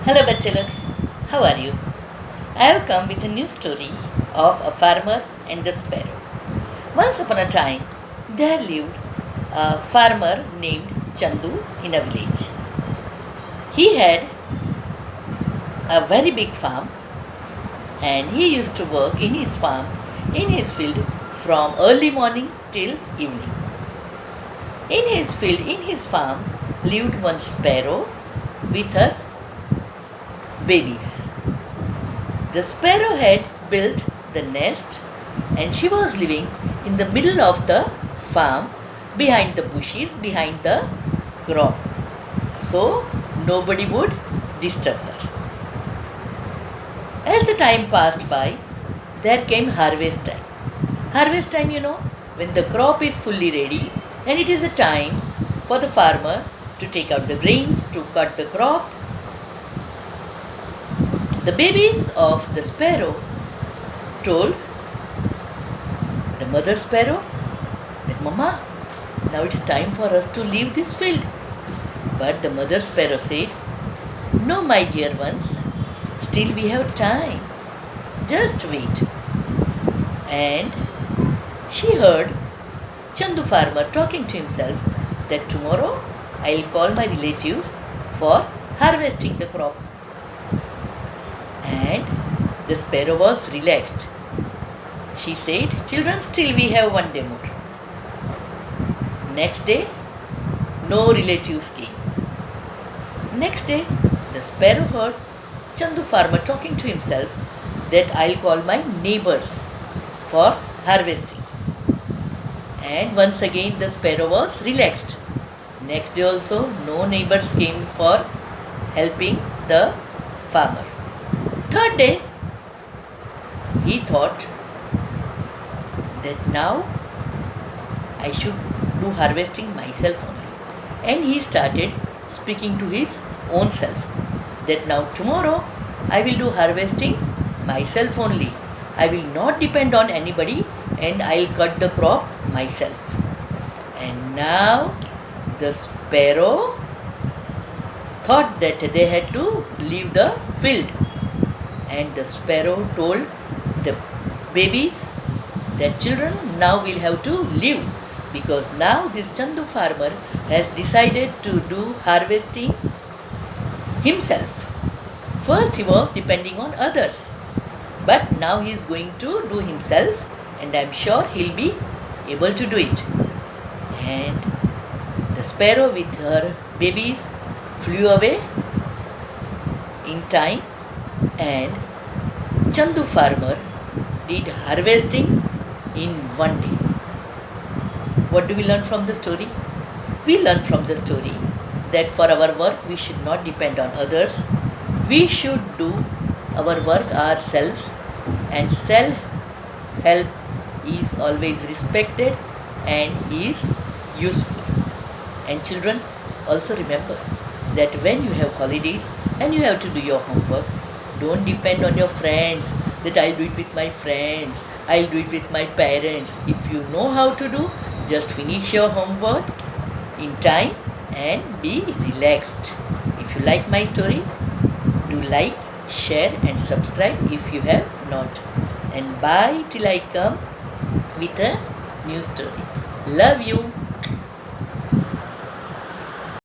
Hello बच्चे लोग, how are you? I have come with a new story of a farmer and the sparrow. Once upon a time, there lived a farmer named Chandu in a village. He had a very big farm and he used to work in his farm, in his field from early morning till evening. In his field, in his farm, lived one sparrow with her babies. The sparrow had built the nest and she was living in the middle of the farm behind the bushes, behind the crop. So nobody would disturb her. As the time passed by, there came harvest time. Harvest time, when the crop is fully ready and it is a time for the farmer to take out the grains, to cut the crop. The babies of the sparrow told the mother sparrow that, Mama, now it's time for us to leave this field. But the mother sparrow said, No, my dear ones, still we have time. Just wait. And she heard Chandu farmer talking to himself that tomorrow I'll call my relatives for harvesting the crop. And the sparrow was relaxed. She said, Children, still we have one day more. Next day, no relatives came. Next day, the sparrow heard Chandu farmer talking to himself that I'll call my neighbors for harvesting. And once again the sparrow was relaxed. Next day also no neighbors came for helping the farmer. Third day, he thought that now I should do harvesting myself only. And he started speaking to his own self that now tomorrow I will do harvesting myself only. I will not depend on anybody and I'll cut the crop myself. And now the sparrow thought that they had to leave the field. And the sparrow told the babies that children now will have to leave because now this Chandu farmer has decided to do harvesting himself. First he was depending on others, but now he is going to do himself and I am sure he'll be able to do it. And the sparrow with her babies flew away in time and Chandu farmer did harvesting in one day. What do we learn from the story? We learn from the story that for our work we should not depend on others. We should do our work ourselves and self-help is always respected and is useful. And children, also remember that when you have holidays and you have to do your homework, don't depend on your friends that I'll do it with my friends, I'll do it with my parents. If you know how to do, just finish your homework in time and be relaxed. If you like my story, do like, share and subscribe if you have not. And bye till I come with a new story. Love you.